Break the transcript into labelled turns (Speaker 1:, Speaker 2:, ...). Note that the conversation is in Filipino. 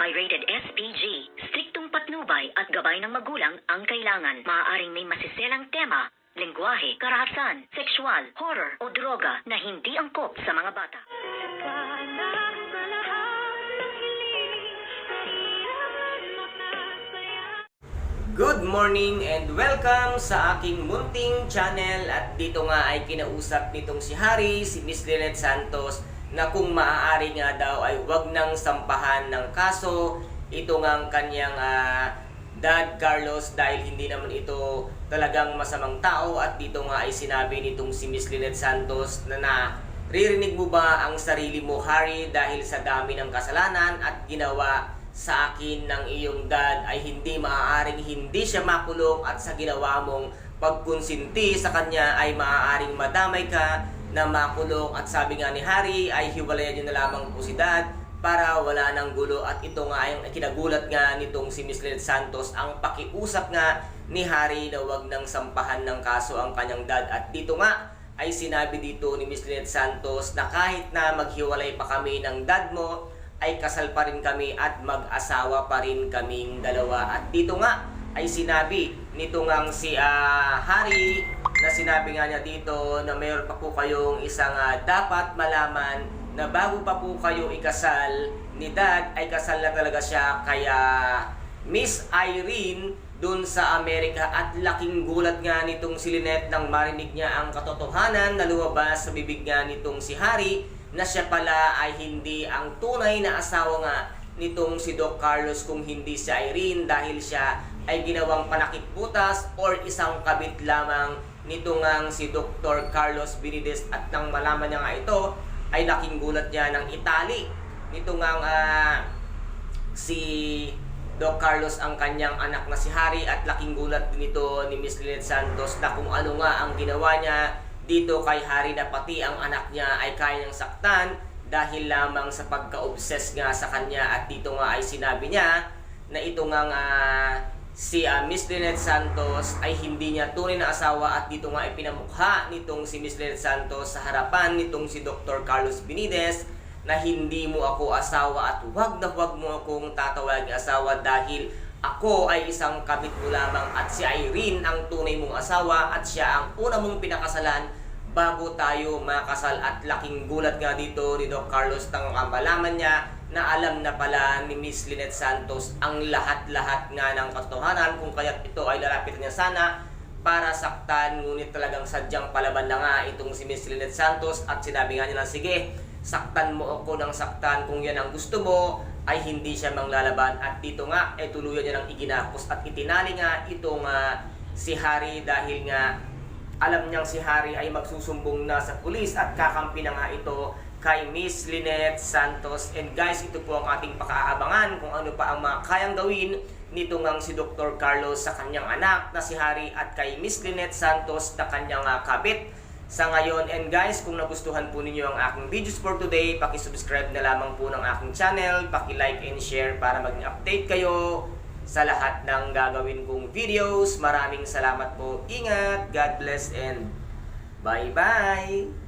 Speaker 1: Pirated SPG. Striktong patnubay at gabay ng magulang ang kailangan. Maaaring may masiselang tema, lengguwahe, karahasan, sexual, horror o droga na hindi angkop sa mga bata.
Speaker 2: Good morning and welcome sa aking munting channel. At dito nga ay kinausap nitong si Harry, si Miss Lynette Santos, na kung maaari nga daw ay wag nang sampahan ng kaso ito ngang kanyang dad Carlos dahil hindi naman ito talagang masamang tao. At dito nga ay sinabi nitong si Miss Lynette Santos na ririnig mo ba ang sarili mo, Harry, dahil sa dami ng kasalanan at ginawa sa akin ng iyong dad ay hindi maaaring hindi siya makulong, at sa ginawa mong pagkonsinti sa kanya ay maaaring madamay ka na makulong. At sabi nga ni Harry ay hiwalayan niyo na lamang po si dad para wala nang gulo. At ito nga ay kinagulat nga nitong si Miss Lynette Santos ang pakiusap nga ni Harry na wag nang sampahan ng kaso ang kanyang dad. At dito nga ay sinabi dito ni Miss Lynette Santos na kahit na maghiwalay pa kami ng dad mo ay kasal pa rin kami at mag-asawa pa rin kaming dalawa. At dito nga ay sinabi nito ngang si Harry na sinabi nga niya dito na mayroon pa po kayong isang dapat malaman, na bago pa po kayo ikasal ni dad ay kasal na talaga siya kaya Miss Irene dun sa Amerika. At laking gulat nga nitong si Lynette nang marinig niya ang katotohanan na lumabas sa bibig nga nitong si Harry, na siya pala ay hindi ang tunay na asawa nga nitong si Doc Carlos, kung hindi si Irene, dahil siya ay ginawang panakitbutas or isang kabit lamang nitong si Dr. Carlos Benitez. At nang malaman niya nga ito ay laking gulat niya ng itali nitong si Doc Carlos ang kanyang anak na si Harry. At laking gulat din ito ni Miss Lynette Santos na kung ano nga ang ginawa niya dito kay Harry, na pati ang anak niya ay kaya niyang saktan dahil lamang sa pagka-obsess nga sa kanya. At dito nga ay sinabi niya na ito nga si Miss Lynette Santos ay hindi niya tunay na asawa. At dito nga ay pinamukha nitong si Miss Lynette Santos sa harapan nitong si Dr. Carlos Benitez na hindi mo ako asawa at huwag na huwag mo akong tatawagin asawa dahil ako ay isang kabit mo lamang, at si Irene ang tunay mong asawa at siya ang una mong pinakasalan bago tayo makasal. At laking gulat nga dito ni Doc Carlos nang malaman niya na alam na pala ni Miss Lynette Santos ang lahat-lahat nga ng katotohanan, kung kaya't ito ay lalapit niya sana para saktan. Ngunit talagang sadyang palaban na nga itong si Miss Lynette Santos at sinabi nga niya na sige, saktan mo ako ng saktan, kung yan ang gusto mo ay hindi siya manglalaban. At dito nga ay tuluyan niya ng iginapos at itinali nga itong si Harry dahil nga alam niyang si Harry ay magsusumbong na sa pulis at kakampi na nga ito kay Miss Lynette Santos. And guys, ito po ang ating pakaabangan kung ano pa ang mga kayang gawin nito ngang si Dr. Carlos sa kanyang anak na si Harry at kay Miss Lynette Santos na kanyang kabit sa ngayon. And guys, kung nagustuhan po ninyo ang aking videos for today, paki-subscribe na lamang po ng aking channel, paki-like and share para maging update kayo sa lahat ng gagawin kong videos. Maraming salamat po. Ingat, God bless, and bye-bye!